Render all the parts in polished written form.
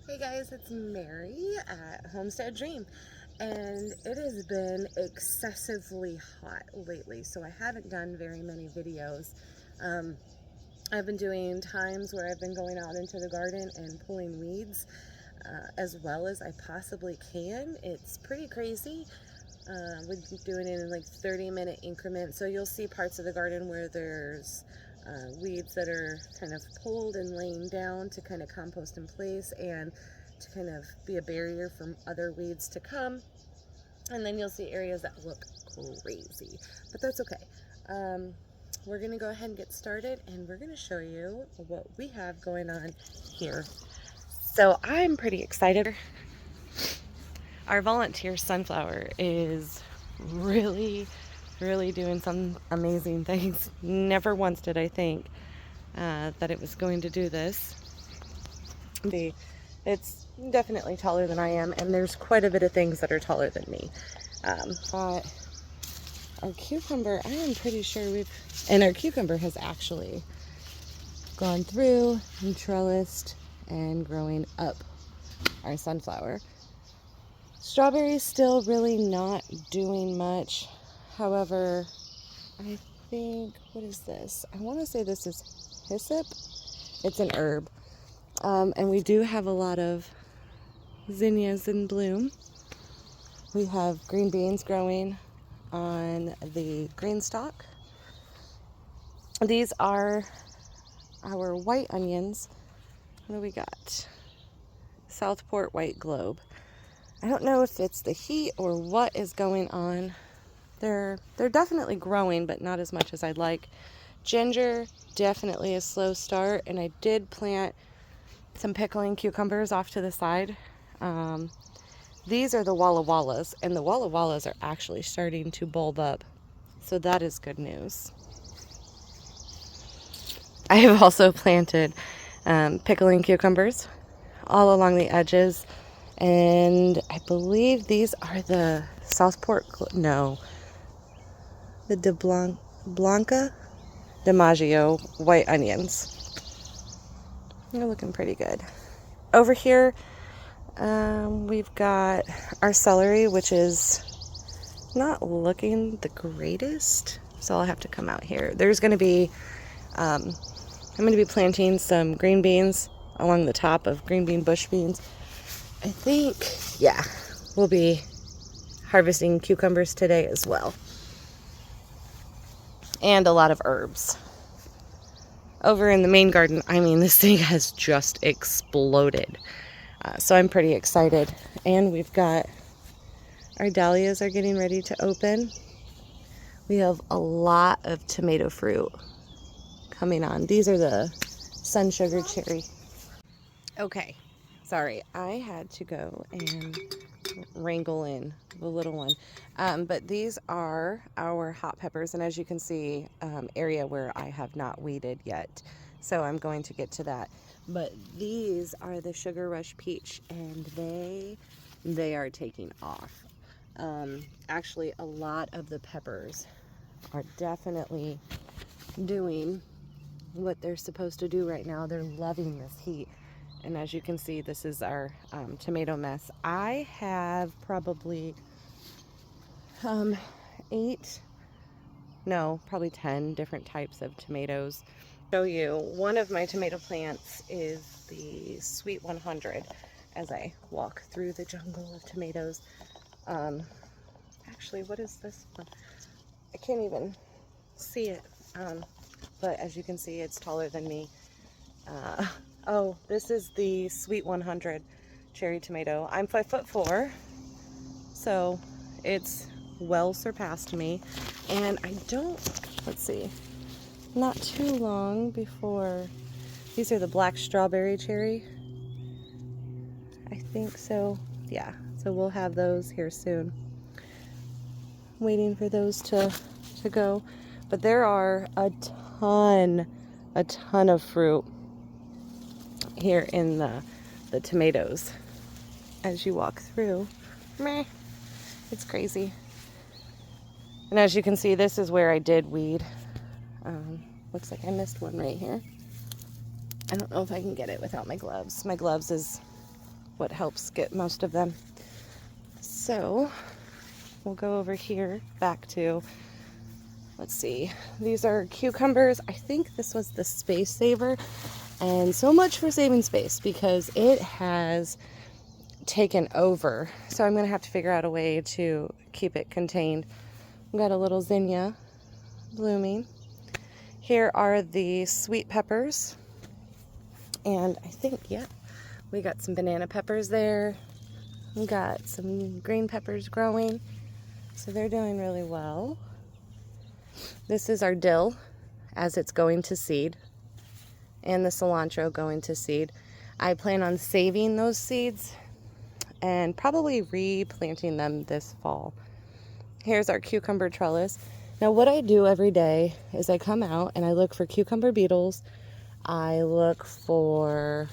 Hey guys, it's Mary at Homestead Dream, and it has been excessively hot lately, so I haven't done very many videos. Um, I've been doing times where I've been going out into the garden and pulling weeds as well as I possibly can. It's pretty crazy. We've been doing it in like 30-minute increments, so you'll see parts of the garden where there's weeds that are kind of pulled and laying down to kind of compost in place and to kind of be a barrier for other weeds to come. And then you'll see areas that look crazy, but that's okay. We're gonna go ahead and get started, and we're gonna show you what we have going on here. So I'm pretty excited. Our volunteer sunflower is really doing some amazing things. Never once did I think that it was going to do this. It's definitely taller than I am, and there's quite a bit of things that are taller than me. But our cucumber, I am pretty sure our cucumber has actually gone through and trellised and growing up our sunflower. Strawberries still really not doing much. However, I think, what is this? I want to say this is hyssop. It's an herb. And we do have a lot of zinnias in bloom. We have green beans growing on the green stalk. These are our white onions. What do we got? Southport White Globe. I don't know if it's the heat or what is going on. They're definitely growing, but not as much as I'd like. Ginger, definitely a slow start, and I did plant some pickling cucumbers off to the side. These are the Walla Wallas, and the Walla Wallas are actually starting to bulb up, so that is good news. I have also planted pickling cucumbers all along the edges, and I believe these are the Southport, no, the Blanca DiMaggio white onions. They're looking pretty good. Over here, we've got our celery, which is not looking the greatest, so I'll have to come out here. There's going to be, I'm going to be planting some green beans along the top of green bean bush beans. I think, yeah, we'll be harvesting cucumbers today as well. And a lot of herbs. Over in the main garden, I mean, this thing has just exploded. So I'm pretty excited. And we've got our dahlias are getting ready to open. We have a lot of tomato fruit coming on. These are the sun sugar cherry. Okay, sorry, I had to go and wrangle in the little one. But these are our hot peppers, and as you can see, area where I have not weeded yet. So I'm going to get to that. But these are the Sugar Rush Peach, and they are taking off. Actually, a lot of the peppers are definitely doing what they're supposed to do right now. They're loving this heat. And as you can see, this is our tomato mess. I have probably probably 10 different types of tomatoes. Show you, one of my tomato plants is the Sweet 100 as I walk through the jungle of tomatoes. Actually, what is this one? I can't even see it, but as you can see, it's taller than me. Oh, this is the Sweet 100 cherry tomato. I'm 5'4", so it's well surpassed me. And I don't, let's see, not too long before, these are the black strawberry cherry. I think so, yeah. So we'll have those here soon. Waiting for those to go. But there are a ton of fruit here in the tomatoes as you walk through. Meh, it's crazy. And as you can see, this is where I did weed. Looks like I missed one right here. I don't know if I can get it without my gloves. My gloves is what helps get most of them. So we'll go over here back to, let's see, these are cucumbers. I think this was the Space Saver, and so much for saving space because it has taken over. So I'm gonna have to figure out a way to keep it contained. We've got a little zinnia blooming. Here are the sweet peppers, and I think, yeah, we got some banana peppers there. We got some green peppers growing, so they're doing really well. This is our dill as it's going to seed, and the cilantro going to seed. I plan on saving those seeds and probably replanting them this fall. Here's our cucumber trellis. Now what I do every day is I come out and I look for cucumber beetles. I look for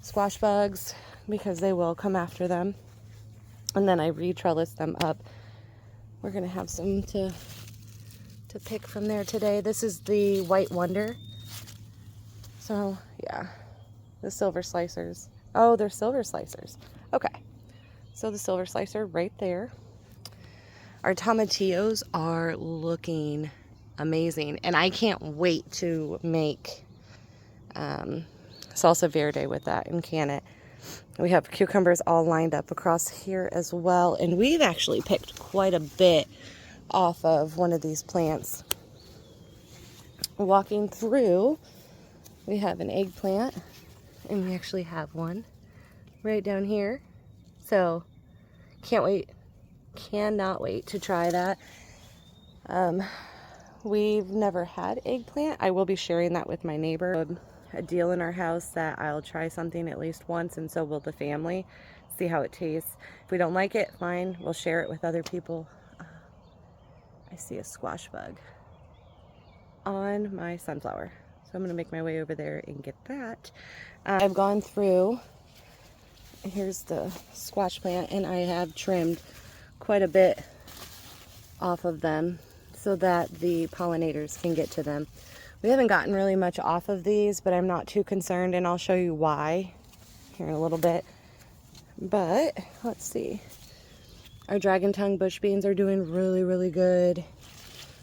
squash bugs because they will come after them. And then I re-trellis them up. We're gonna have some to pick from there today. This is the White Wonder. So yeah, the silver slicers. Oh, they're silver slicers. Okay, so the silver slicer right there. Our tomatillos are looking amazing, and I can't wait to make salsa verde with that and can it. We have cucumbers all lined up across here as well, and we've actually picked quite a bit off of one of these plants. Walking through, we have an eggplant, and we actually have one right down here. So cannot wait to try that. We've never had eggplant. I will be sharing that with my neighbor. A deal in our house that I'll try something at least once, and so will the family. See how it tastes. If we don't like it, fine, we'll share it with other people. I see a squash bug on my sunflower, so I'm gonna make my way over there and get that. I've gone through, here's the squash plant, and I have trimmed quite a bit off of them so that the pollinators can get to them. We haven't gotten really much off of these, but I'm not too concerned, and I'll show you why here in a little bit. But let's see. Our dragon tongue bush beans are doing really, really good.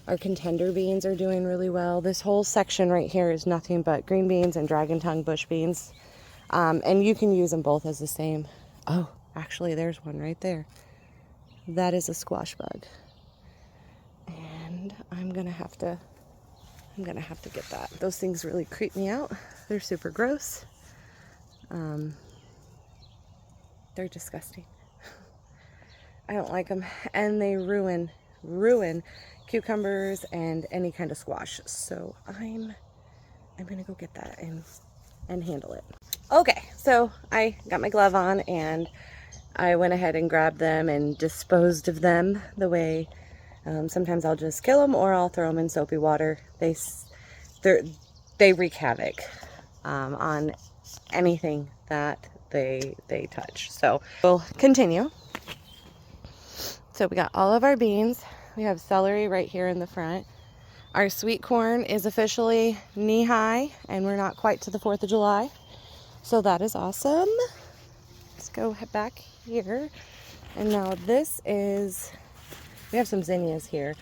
Our contender beans are doing really well. This whole section right here is nothing but green beans and dragon tongue bush beans. And you can use them both as the same. Oh, actually there's one right there. That is a squash bug. And I'm gonna have to get that. Those things really creep me out. They're super gross. They're disgusting. I don't like them, and they ruin cucumbers and any kind of squash. So I'm gonna go get that and handle it. Okay, so I got my glove on and I went ahead and grabbed them and disposed of them the way sometimes I'll just kill them or I'll throw them in soapy water. They wreak havoc on anything that they touch. So we'll continue. So we got all of our beans. We have celery right here in the front. Our sweet corn is officially knee-high, and we're not quite to the 4th of July. So that is awesome. Let's go back here. And now this is, we have some zinnias here,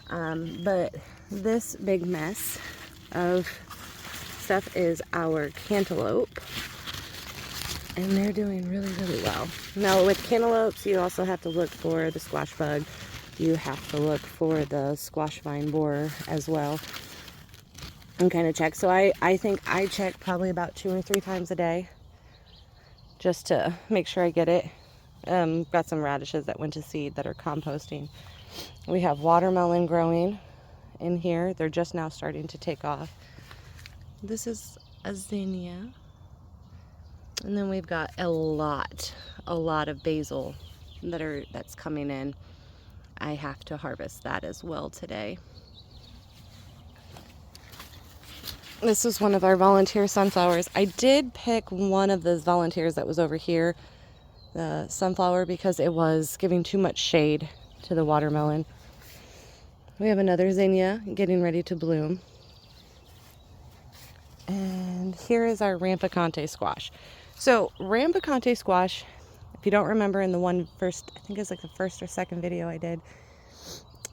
but this big mess of stuff is our cantaloupe. And they're doing really, really well. Now with cantaloupes, you also have to look for the squash bug. You have to look for the squash vine borer as well. And kind of check. So I think I check probably about 2 or 3 times a day just to make sure I get it. Got some radishes that went to seed that are composting. We have watermelon growing in here. They're just now starting to take off. This is a zinnia. And then we've got a lot of basil that's coming in. I have to harvest that as well today. This was one of our volunteer sunflowers. I did pick one of those volunteers that was over here, the sunflower, because it was giving too much shade to the watermelon. We have another zinnia getting ready to bloom. And here is our rampicante squash. So Rambicante squash, if you don't remember in the I think it's like the first or second video I did,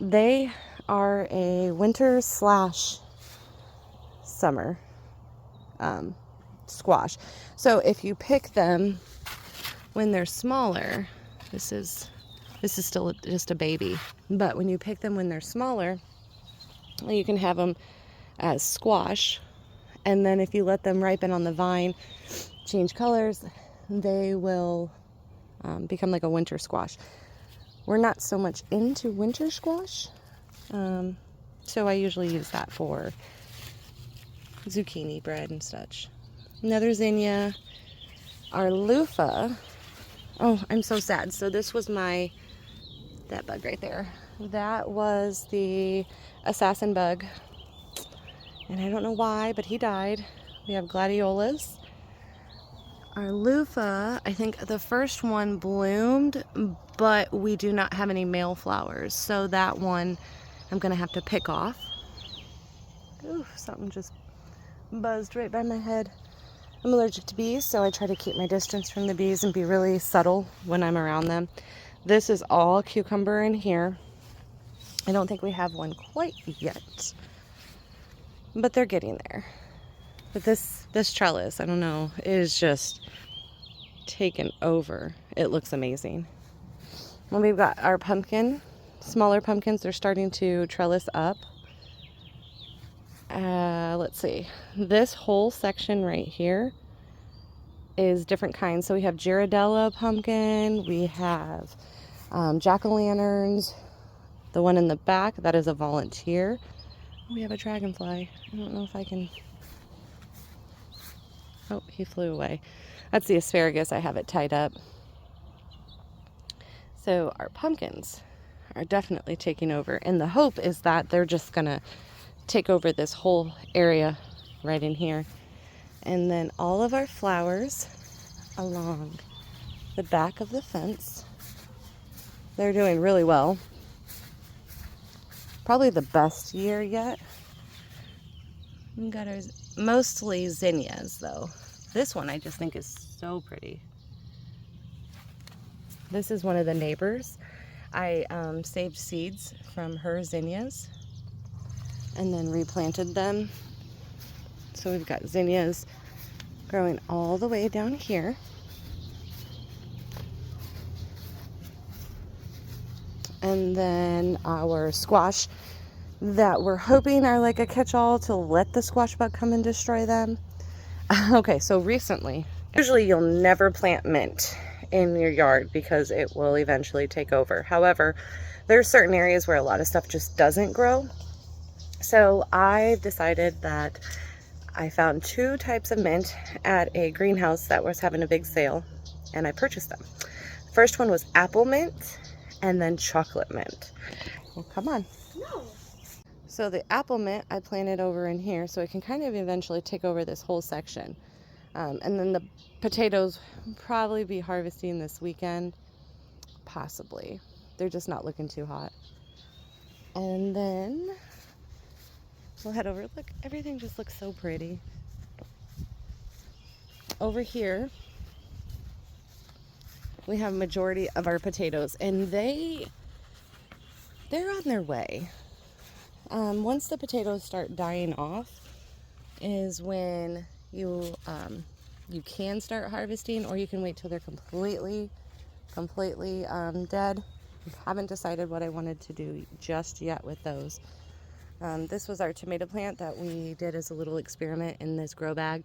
they are a winter slash summer squash. So if you pick them when they're smaller, this is still just a baby, but when you pick them when they're smaller, you can have them as squash, and then if you let them ripen on the vine, change colors, they will become like a winter squash. We're not so much into winter squash, so I usually use that for zucchini bread and such. Another zinnia, our loofah. Oh, I'm so sad. So this was that bug right there. That was the assassin bug. And I don't know why, but he died. We have gladiolas. Our loofah, I think the first one bloomed, but we do not have any male flowers. So that one I'm gonna have to pick off. Ooh, something just buzzed right by my head. I'm allergic to bees, so I try to keep my distance from the bees and be really subtle when I'm around them. This is all cucumber in here. I don't think we have one quite yet, but they're getting there. But this trellis, I don't know, is just taken over. It looks amazing. Well, we've got our pumpkin, smaller pumpkins. They're starting to trellis up. Let's see. This whole section right here is different kinds. So we have Girardella pumpkin. We have jack-o'-lanterns. The one in the back, that is a volunteer. We have a dragonfly. I don't know if I can... Oh, he flew away. That's the asparagus. I have it tied up. So our pumpkins are definitely taking over. And the hope is that they're just going to take over this whole area right in here. And then all of our flowers along the back of the fence, they're doing really well. Probably the best year yet. We got our mostly zinnias though. This one I just think is so pretty. This is one of the neighbors. I saved seeds from her zinnias and then replanted them. So we've got zinnias growing all the way down here. And then our squash that we're hoping are like a catch-all to let the squash bug come and destroy them. Okay, so recently, usually you'll never plant mint in your yard because it will eventually take over. However, there are certain areas where a lot of stuff just doesn't grow. So I decided that I found 2 types of mint at a greenhouse that was having a big sale, and I purchased them. The first one was apple mint and then chocolate mint. Well, come on. No. So the apple mint I planted over in here so it can kind of eventually take over this whole section. And then the potatoes will probably be harvesting this weekend, possibly. They're just not looking too hot. And then we'll head over. Look, everything just looks so pretty. Over here, we have a majority of our potatoes, and they're on their way. Once the potatoes start dying off is when you can start harvesting, or you can wait till they're completely dead. I haven't decided what I wanted to do just yet with those. This was our tomato plant that we did as a little experiment in this grow bag.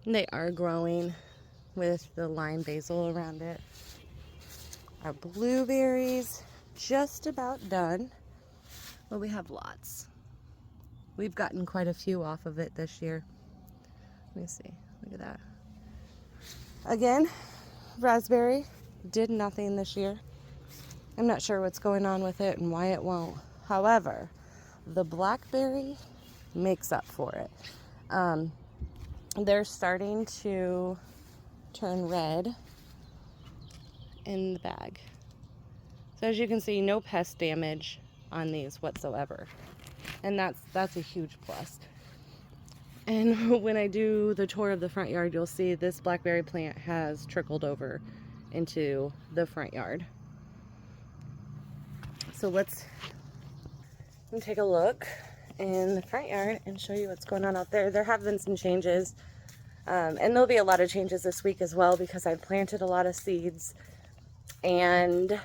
And they are growing with the lime basil around it. Our blueberries, just about done. Well, we have lots. We've gotten quite a few off of it this year. Let me see. Look at that. Again, raspberry did nothing this year. I'm not sure what's going on with it and why it won't. However, the blackberry makes up for it. They're starting to turn red in the bag. So as you can see, no pest damage on these whatsoever. And that's a huge plus. And when I do the tour of the front yard, you'll see this blackberry plant has trickled over into the front yard. So let's take a look in the front yard and show you what's going on out there. There have been some changes, and there'll be a lot of changes this week as well, because I planted a lot of seeds, and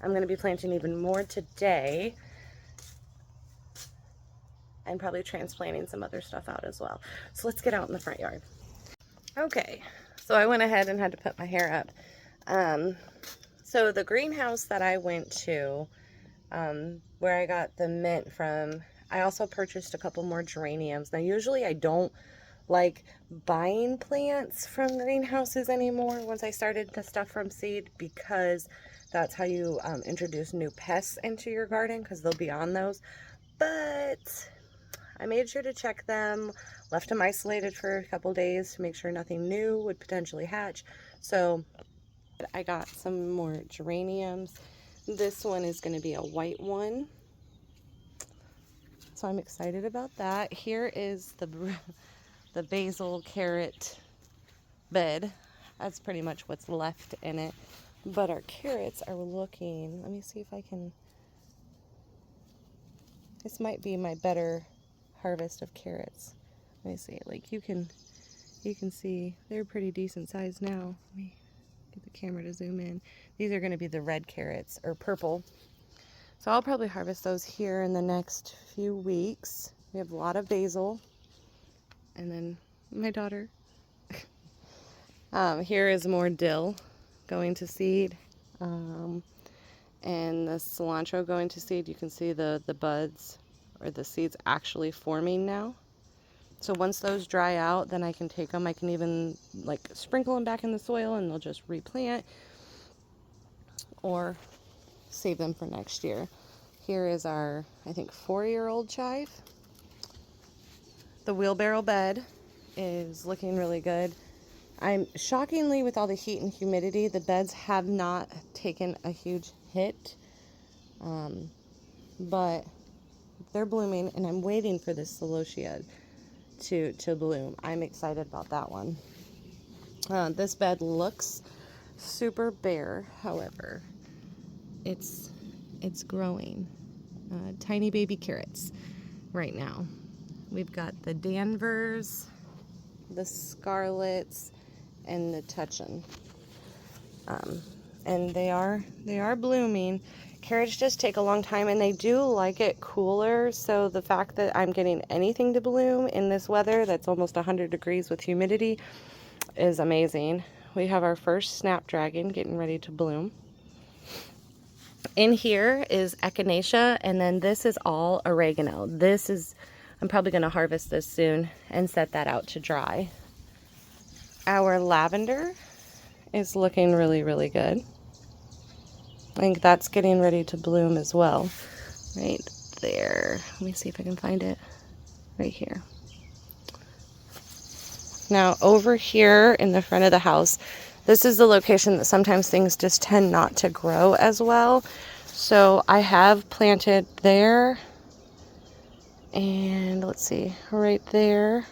I'm going to be planting even more today, and probably transplanting some other stuff out as well. So let's get out in the front yard. Okay, so I went ahead and had to put my hair up. So the greenhouse that I went to, where I got the mint from, I also purchased a couple more geraniums. Now usually I don't like buying plants from greenhouses anymore once I started the stuff from seed, because that's how you introduce new pests into your garden, because they'll be on those. But I made sure to check them, left them isolated for a couple days to make sure nothing new would potentially hatch. So I got some more geraniums. This one is going to be a white one, so I'm excited about that. Here is the basil carrot bed. That's pretty much what's left in it. But our carrots are looking, let me see if I can, this might be my better harvest of carrots. Let me see, like you can see they're pretty decent size now. Let me get the camera to zoom in. These are going to be the red carrots, or purple. So I'll probably harvest those here in the next few weeks. We have a lot of basil. And then my daughter. Here is more dill going to seed. And the cilantro going to seed. You can see the buds or the seeds actually forming now. So once those dry out, then I can take them. I can even like sprinkle them back in the soil and they'll just replant, or save them for next year. Here is our, I think, 4-year-old chive. The wheelbarrow bed is looking really good. I'm shockingly, with all the heat and humidity, the beds have not taken a huge hit, but they're blooming, and I'm waiting for this celosia to bloom. I'm excited about that one. This bed looks super bare, however, it's growing tiny baby carrots right now. We've got the Danvers, the Scarlets, and the Touchin. And they are blooming. Carrots just take a long time, and they do like it cooler, so the fact that I'm getting anything to bloom in this weather that's almost 100 degrees with humidity is amazing. We have our first snapdragon getting ready to bloom. In here is echinacea, and then this is all oregano. I'm probably going to harvest this soon and set that out to dry. Our lavender is looking really, really good. I think that's getting ready to bloom as well. Right there. Let me see if I can find it. Right here. Now over here in the front of the house, this is the location that sometimes things just tend not to grow as well. So I have planted there, and let's see, right there,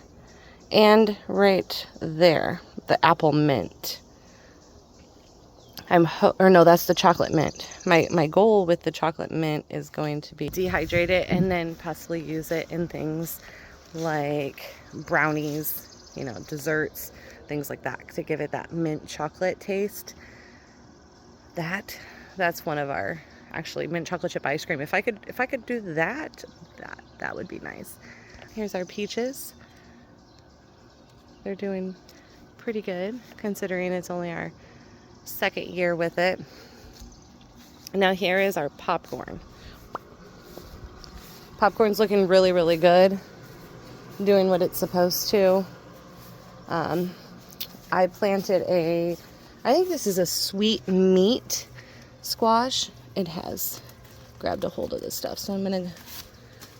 and right there, the apple mint. No, that's the chocolate mint. My goal with the chocolate mint is going to be dehydrate it and then possibly use it in things like brownies, you know, desserts, things like that, to give it that mint chocolate taste. That's one of our, actually, mint chocolate chip ice cream. If I could do that would be nice. Here's our peaches. They're doing pretty good considering it's only our second year with it. Now here is our popcorn. Popcorn's looking really, really good, doing what it's supposed to. I planted I think this is a sweet meat squash. It has grabbed a hold of this stuff, so I'm gonna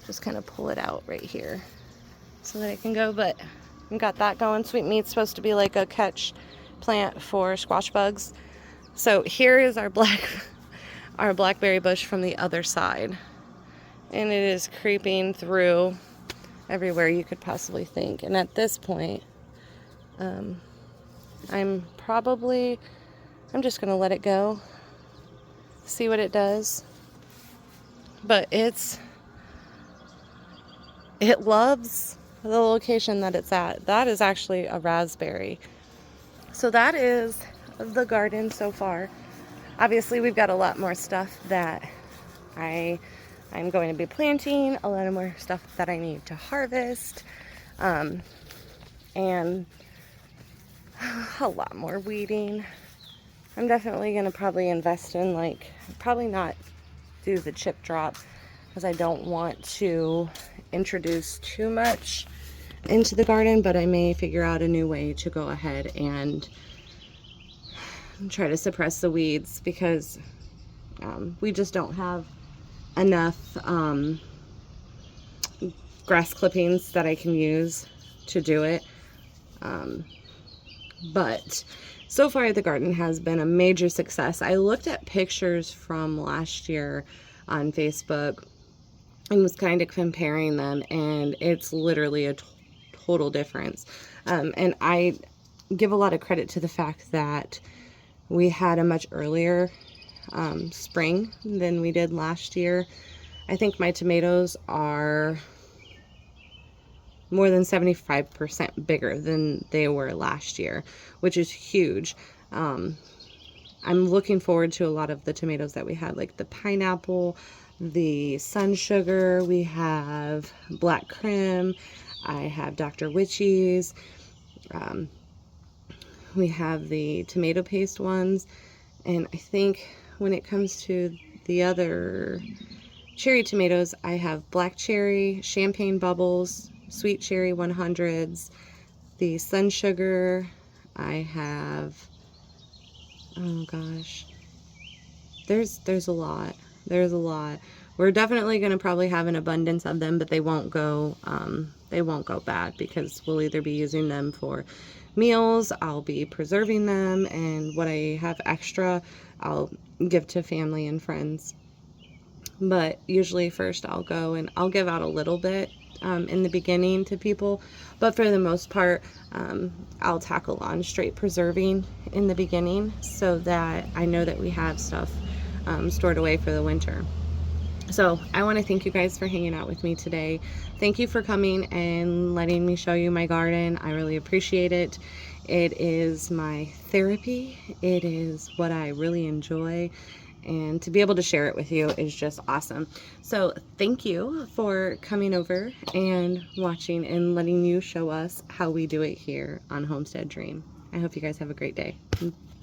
just kind of pull it out right here so that it can go. But I've got that going. Sweet meat's supposed to be like a catch plant for squash bugs. So here is our blackberry bush from the other side, and it is creeping through everywhere you could possibly think. And at this point, I'm just going to let it go, see what it does. But it loves the location that it's at. That is actually a raspberry. So that is the garden so far. Obviously, we've got a lot more stuff that I'm going to be planting, a lot of more stuff that I need to harvest, and a lot more weeding. I'm definitely going to probably invest in, probably not do the chip drop, because I don't want to introduce too much into the garden, but I may figure out a new way to go ahead and try to suppress the weeds, because we just don't have enough grass clippings that I can use to do it. But so far the garden has been a major success. I looked at pictures from last year on Facebook and was kind of comparing them, and it's literally a total difference. And I give a lot of credit to the fact that we had a much earlier spring than we did last year. I think my tomatoes are more than 75% bigger than they were last year, which is huge. I'm looking forward to a lot of the tomatoes that we had, like the pineapple, the sun sugar, we have black Krim, I have Dr. Witchy's, we have the tomato paste ones, and I think when it comes to the other cherry tomatoes, I have black cherry, champagne bubbles, sweet cherry 100s, the sun sugar, I have, oh gosh, there's a lot. There's a lot. We're definitely going to probably have an abundance of them, but they won't go bad, because we'll either be using them for meals, I'll be preserving them, and what I have extra, I'll give to family and friends. But usually first I'll go and I'll give out a little bit in the beginning to people, but for the most part, I'll tackle on straight preserving in the beginning, so that I know that we have stuff stored away for the winter. So I want to thank you guys for hanging out with me today. Thank you for coming and letting me show you my garden. I really appreciate it. It is my therapy. It is what I really enjoy. And to be able to share it with you is just awesome. So thank you for coming over and watching and letting you show us how we do it here on Homestead Dream. I hope you guys have a great day.